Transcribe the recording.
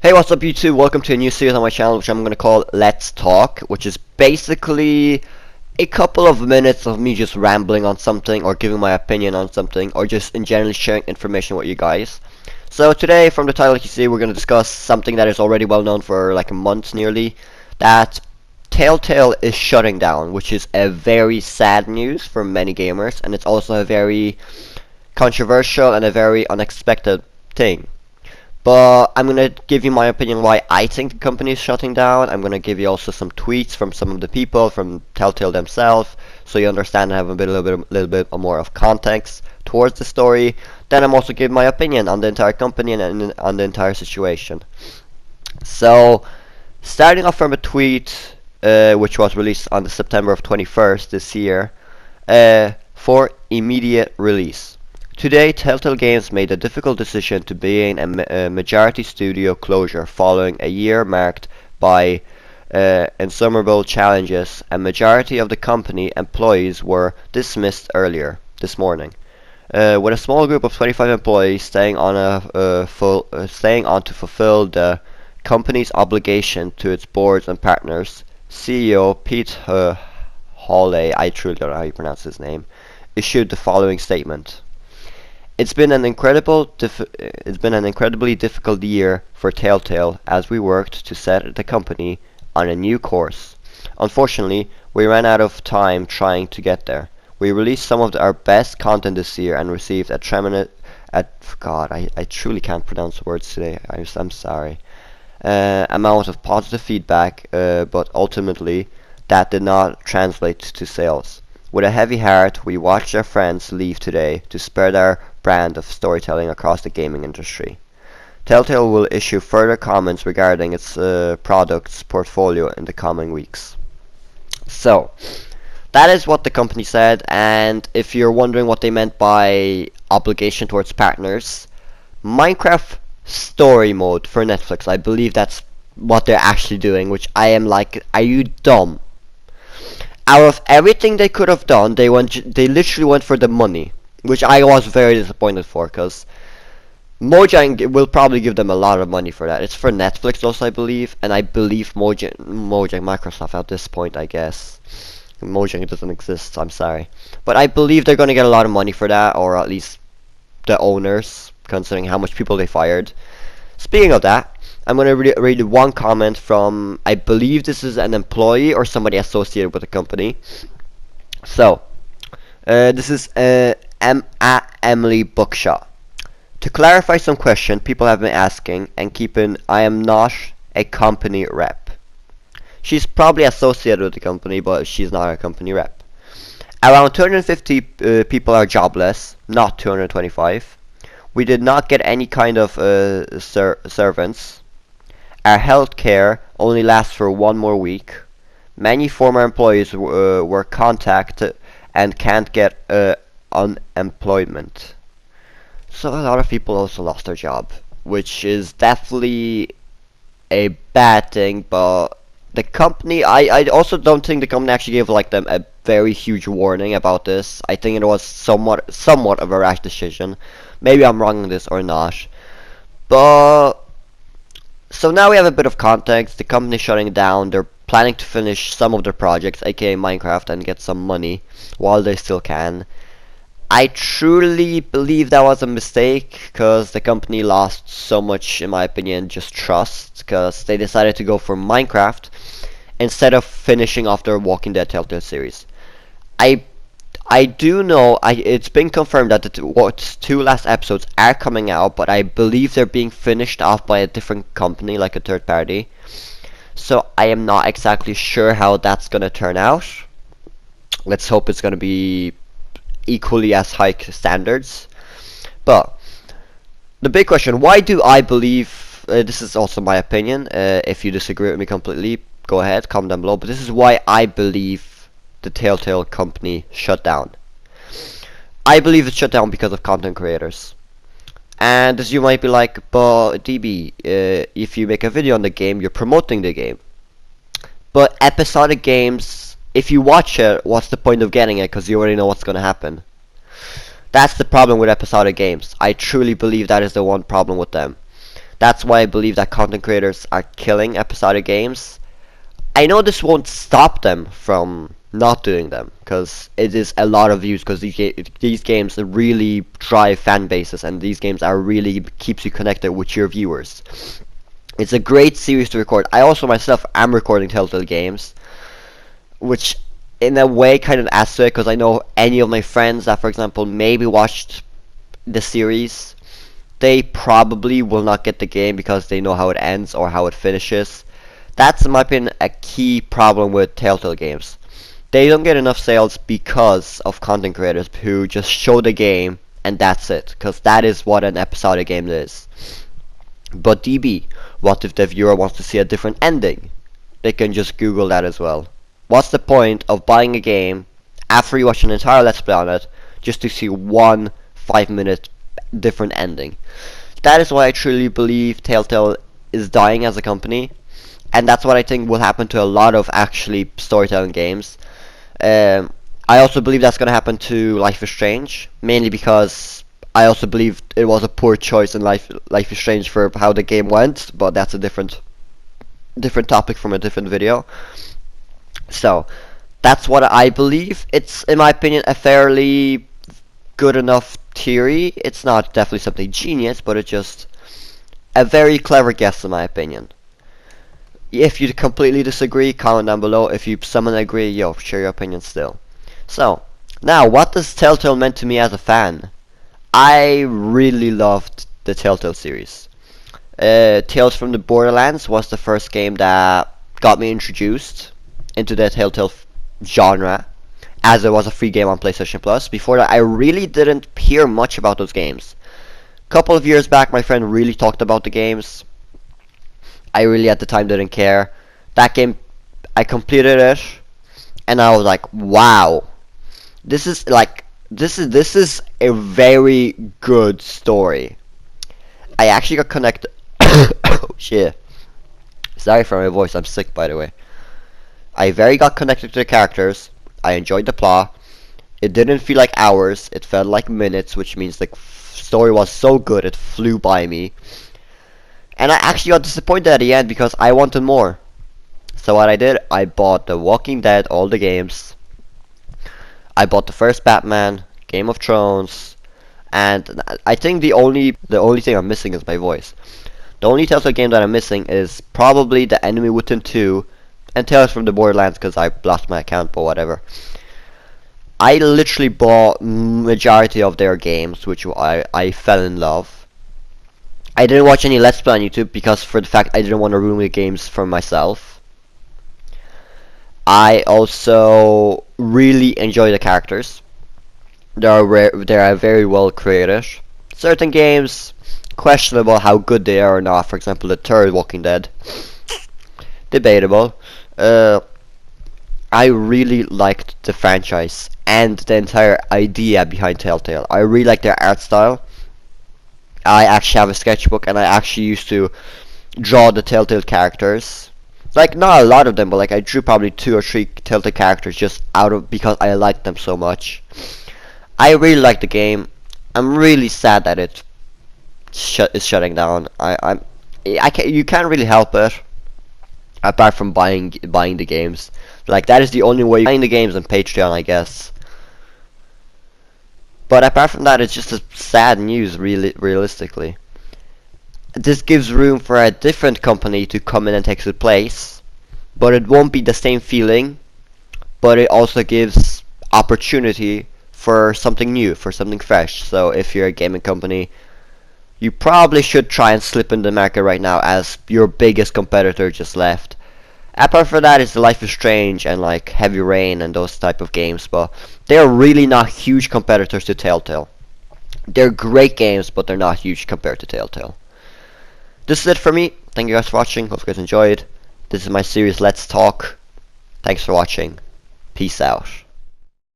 Hey, what's up YouTube? Welcome to a new series on my channel which I'm going to call Let's Talk, which is basically a couple of minutes of me just rambling on something or giving my opinion on something or just in general sharing information with you guys. So today, from the title you see, we're going to discuss something that is already well known for like a month nearly, that Telltale is shutting down, which is a very sad news for many gamers, and it's also a very controversial and a very unexpected thing. But I'm going to give you my opinion why I think the company is shutting down. I'm going to give you also some tweets from some of the people from Telltale themselves, so you understand and have a little bit more of context towards the story. Then I'm also giving my opinion on the entire company and on the entire situation. So, starting off from a tweet which was released on the September of 21st this year, for immediate release. Today, Telltale Games made a difficult decision to begin a majority studio closure following a year marked by insurmountable challenges. A majority of the company employees were dismissed earlier this morning, with a small group of 25 employees staying on to fulfill the company's obligation to its boards and partners. CEO Pete Hawley, I truly don't know how you pronounce his name, issued the following statement. It's been an incredibly difficult year for Telltale as we worked to set the company on a new course. Unfortunately, we ran out of time trying to get there. We released some of our best content this year and received a tremendous I truly can't pronounce words today. I'm sorry. Amount of positive feedback, but ultimately that did not translate to sales. With a heavy heart, we watched our friends leave today to spread our brand of storytelling across the gaming industry. Telltale will issue further comments regarding its products portfolio in the coming weeks. So, that is what the company said, and if you're wondering what they meant by obligation towards partners, Minecraft story mode for Netflix, I believe that's what they're actually doing, which I am like, are you dumb? Out of everything they could have done, they literally went for the money, which I was very disappointed for, because Mojang will probably give them a lot of money for that. It's for Netflix also, I believe, and I believe Mojang Microsoft at this point, I guess. Mojang doesn't exist, I'm sorry. But I believe they're going to get a lot of money for that, or at least the owners, considering how much people they fired. Speaking of that, I'm going to read one comment from, I believe this is an employee or somebody associated with the company. So, this is Emily Bookshot. To clarify some questions people have been asking and keeping, I am not a company rep. She's probably associated with the company, but she's not a company rep. Around 250 people are jobless, not 225. We did not get any kind of servants. Our health care only lasts for one more week. Many former employees were contacted and can't get unemployment. So a lot of people also lost their job, which is definitely a bad thing, but the company, I also don't think the company actually gave like them a very huge warning about this. I think it was somewhat of a rash decision. Maybe I'm wrong on this or not. But so now we have a bit of context. The company shutting down. They're planning to finish some of their projects, aka Minecraft, and get some money while they still can. I truly believe that was a mistake, because the company lost so much, in my opinion, just trust, because they decided to go for Minecraft instead of finishing off their Walking Dead Telltale series. I do know, it's been confirmed that the two last episodes are coming out, but I believe they're being finished off by a different company, like a third party. So I am not exactly sure how that's gonna turn out. Let's hope it's gonna be equally as high standards. But the big question, why do I believe, this is also my opinion, if you disagree with me completely, go ahead, comment down below, but this is why I believe the Telltale company shut down. I believe it shut down because of content creators. And as you might be like, but DB, if you make a video on the game, you're promoting the game. But episodic games, if you watch it, what's the point of getting it? Because you already know what's going to happen. That's the problem with episodic games. I truly believe that is the one problem with them. That's why I believe that content creators are killing episodic games. I know this won't stop them from not doing them, because it is a lot of views, because these games really drive fan bases, and these games are really keeps you connected with your viewers. It's a great series to record. I also myself am recording Telltale games, which in a way kind of adds to it, because I know any of my friends that, for example, maybe watched the series, they probably will not get the game because they know how it ends or how it finishes. That's, in my opinion, a key problem with Telltale games. They don't get enough sales because of content creators who just show the game and that's it, because that is what an episodic game is. But DB, what if the viewer wants to see a different ending? They can just Google that as well. What's the point of buying a game after you watch an entire Let's Play on it just to see one 5-minute different ending? That is why I truly believe Telltale is dying as a company, and that's what I think will happen to a lot of actually storytelling games. I also believe that's going to happen to Life is Strange, mainly because I also believe it was a poor choice in Life is Strange for how the game went, but that's a different topic from a different video. So that's what I believe. It's, in my opinion, a fairly good enough theory. It's not definitely something genius, but it's just a very clever guess in my opinion. If you completely disagree, comment down below. If you someone agree, yo, share your opinion still. So now, what does Telltale meant to me as a fan? I really loved the Telltale series. Tales from the Borderlands was the first game that got me introduced into the Telltale genre, as it was a free game on PlayStation Plus. Before that, I really didn't hear much about those games. Couple of years back, my friend really talked about the games. I really at the time didn't care. That game, I completed it, and I was like, wow, this is a very good story. I actually got connected. Oh shit. Sorry for my voice, I'm sick by the way. I very got connected to the characters. I enjoyed the plot. It didn't feel like hours, it felt like minutes, which means the story was so good it flew by me. And I actually got disappointed at the end because I wanted more. So what I did, I bought The Walking Dead, all the games. I bought the first Batman, Game of Thrones, and I think the only thing I'm missing is my voice. The only Telltale game that I'm missing is probably The Enemy Within 2 and Tales from the Borderlands, because I lost my account, but whatever. I literally bought majority of their games, which I fell in love. I didn't watch any Let's Play on YouTube because for the fact I didn't want to ruin the games for myself. I also really enjoy the characters. They are very well created. Certain games, questionable how good they are or not. For example, the third Walking Dead, debatable. I really liked the franchise and the entire idea behind Telltale. I really like their art style. I actually have a sketchbook, and I actually used to draw the Telltale characters. Like, not a lot of them, but like I drew probably 2 or 3 Telltale characters just because I liked them so much. I really like the game. I'm really sad that it is shutting down. You can't really help it, apart from buying the games. Like, that is the only way. Buying the games on Patreon, I guess. But apart from that, it's just a sad news, realistically. This gives room for a different company to come in and take its place, but it won't be the same feeling, but it also gives opportunity for something new, for something fresh. So if you're a gaming company, you probably should try and slip in the market right now, as your biggest competitor just left. Apart from that, it's the Life is Strange and like Heavy Rain and those type of games, but they're really not huge competitors to Telltale. They're great games, but they're not huge compared to Telltale. This is it for me. Thank you guys for watching. Hope you guys enjoyed. This is my series Let's Talk. Thanks for watching. Peace out.